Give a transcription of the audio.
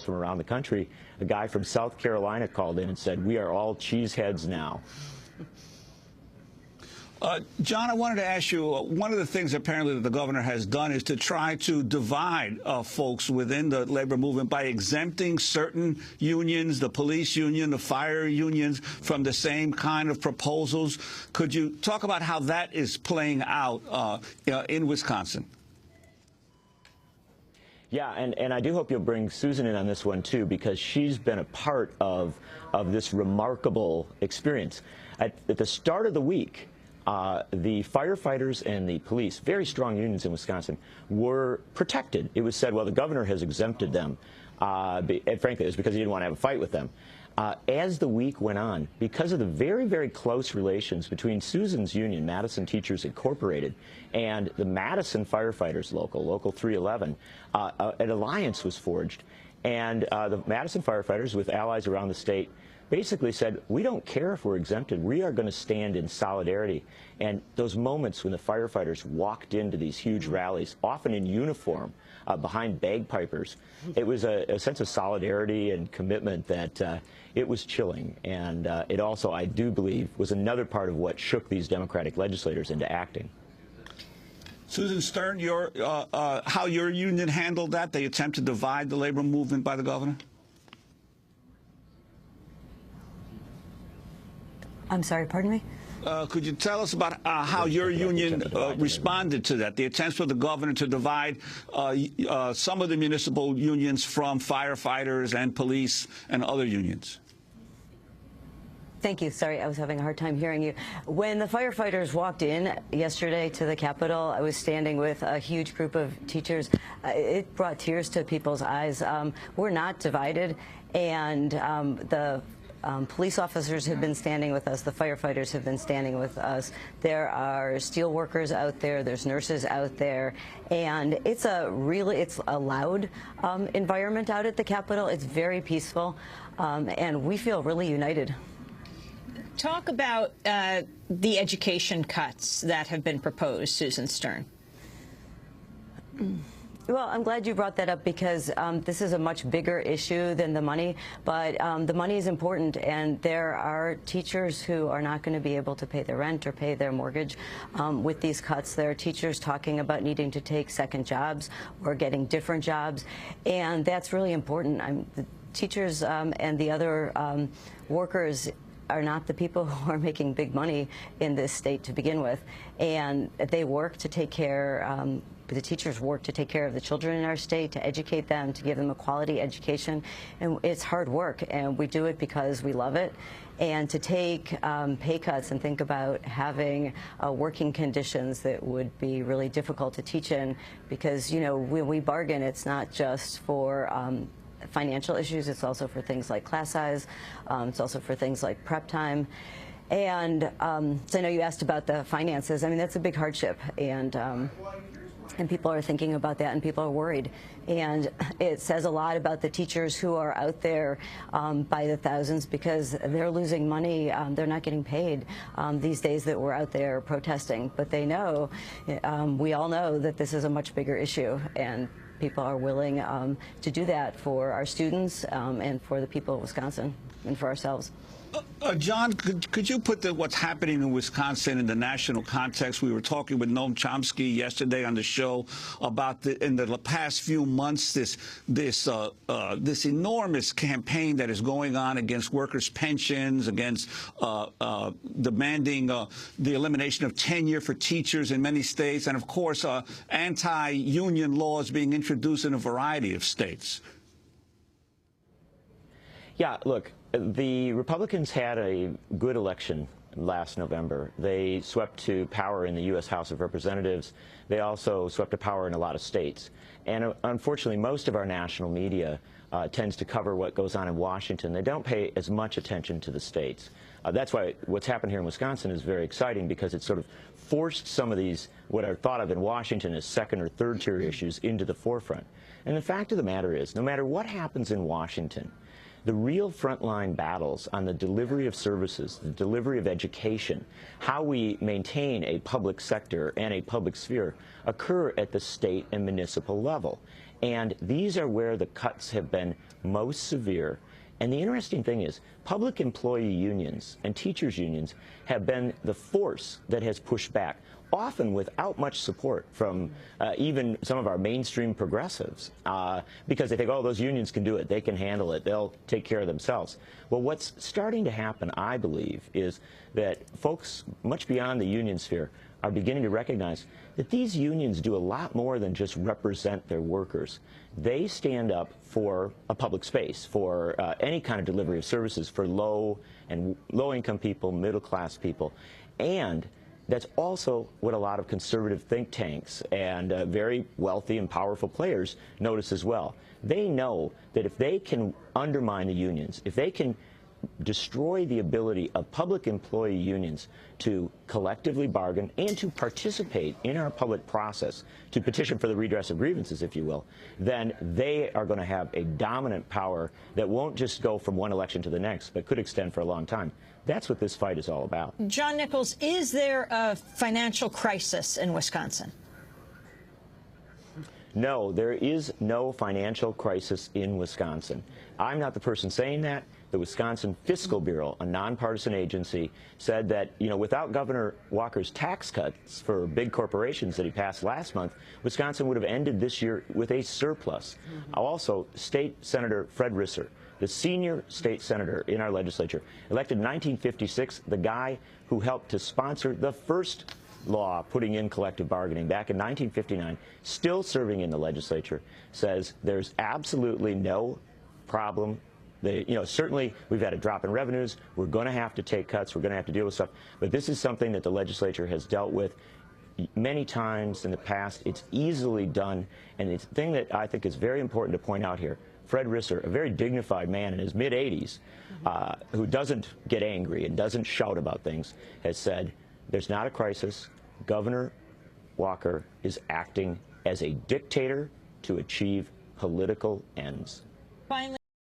from around the country. A guy from South Carolina called in and said, "We are all cheeseheads now." John, I wanted to ask you, one of the things apparently that the governor has done is to try to divide folks within the labor movement by exempting certain unions, the police union, the fire unions, from the same kind of proposals. Could you talk about how that is playing out in Wisconsin? Yeah, and I do hope you'll bring Susan in on this one, too, because she's been a part of this remarkable experience. At the start of the week, the firefighters and the police, very strong unions in Wisconsin, were protected. It was said, well, the governor has exempted them. And frankly, it was because he didn't want to have a fight with them. As the week went on, because of the very, very close relations between Susan's union, Madison Teachers Incorporated, and the Madison Firefighters Local 311, an alliance was forged. And the Madison firefighters, with allies around the state, basically said, we don't care if we're exempted. We are going to stand in solidarity. And those moments when the firefighters walked into these huge rallies, often in uniform, behind bagpipers, it was a sense of solidarity and commitment that it was chilling. And it also, I do believe, was another part of what shook these Democratic legislators into acting. Susan Stern, how your union handled that, the attempt to divide the labor movement by the governor? I'm sorry, pardon me? Could you tell us about how your union responded to that, the attempts for the governor to divide some of the municipal unions from firefighters and police and other unions? Thank you. Sorry, I was having a hard time hearing you. When the firefighters walked in yesterday to the Capitol, I was standing with a huge group of teachers. It brought tears to people's eyes. We're not divided, and the police officers have been standing with us. The firefighters have been standing with us. There are steel workers out there. There's nurses out there. And it's a loud environment out at the Capitol. It's very peaceful. And we feel really united. Talk about the education cuts that have been proposed, Susan Stern. Well, I'm glad you brought that up because this is a much bigger issue than the money, but the money is important, and there are teachers who are not going to be able to pay their rent or pay their mortgage with these cuts. There are teachers talking about needing to take second jobs or getting different jobs, and that's really important. The teachers and the other workers are not the people who are making big money in this state to begin with, and they work to take care the teachers work to take care of the children in our state, to educate them, to give them a quality education. And it's hard work, and we do it because we love it. And to take pay cuts and think about having working conditions that would be really difficult to teach in, because, you know, when we bargain, it's not just for financial issues, it's also for things like class size, it's also for things like prep time. And so I know you asked about the finances. I mean, that's a big hardship, and people are thinking about that, and people are worried. And it says a lot about the teachers who are out there by the thousands, because they're losing money. They're not getting paid these days that we're out there protesting. But they know, we all know that this is a much bigger issue, and people are willing to do that for our students and for the people of Wisconsin and for ourselves. John, could you put what's happening in Wisconsin in the national context? We were talking with Noam Chomsky yesterday on the show about in the past few months this enormous campaign that is going on against workers' pensions, against demanding the elimination of tenure for teachers in many states, and of course anti-union laws being introduced in a variety of states. Yeah, look, the Republicans had a good election last November. They swept to power in the U.S. House of Representatives. They also swept to power in a lot of states. And unfortunately, most of our national media tends to cover what goes on in Washington. They don't pay as much attention to the states. That's why what's happened here in Wisconsin is very exciting, because it sort of forced some of these, what are thought of in Washington as second or third tier issues, into the forefront. And the fact of the matter is, no matter what happens in Washington, the real frontline battles on the delivery of services, the delivery of education, how we maintain a public sector and a public sphere occur at the state and municipal level. And these are where the cuts have been most severe. And the interesting thing is, public employee unions and teachers unions have been the force that has pushed back, often without much support from even some of our mainstream progressives, because they think, oh, those unions can do it, they can handle it, they'll take care of themselves. Well, what's starting to happen, I believe, is that folks much beyond the union sphere are beginning to recognize that these unions do a lot more than just represent their workers. They stand up for a public space, for any kind of delivery of services for low-income people, middle-class people. And that's also what a lot of conservative think tanks and very wealthy and powerful players notice as well. They know that if they can undermine the unions, if they can destroy the ability of public employee unions to collectively bargain and to participate in our public process, to petition for the redress of grievances, if you will, then they are going to have a dominant power that won't just go from one election to the next, but could extend for a long time. That's what this fight is all about. John Nichols, is there a financial crisis in Wisconsin? No, there is no financial crisis in Wisconsin. I'm not the person saying that. The Wisconsin Fiscal Bureau, a nonpartisan agency, said that, without Governor Walker's tax cuts for big corporations that he passed last month, Wisconsin would have ended this year with a surplus. Also, State Senator Fred Risser, the senior state senator in our legislature, elected in 1956, the guy who helped to sponsor the first law putting in collective bargaining back in 1959, still serving in the legislature, says there's absolutely no problem. Certainly we've had a drop in revenues. We're going to have to take cuts. We're going to have to deal with stuff. But this is something that the legislature has dealt with many times in the past. It's easily done. And the thing that I think is very important to point out here, Fred Risser, a very dignified man in his mid-80s, who doesn't get angry and doesn't shout about things, has said there's not a crisis. Governor Walker is acting as a dictator to achieve political ends. Finally,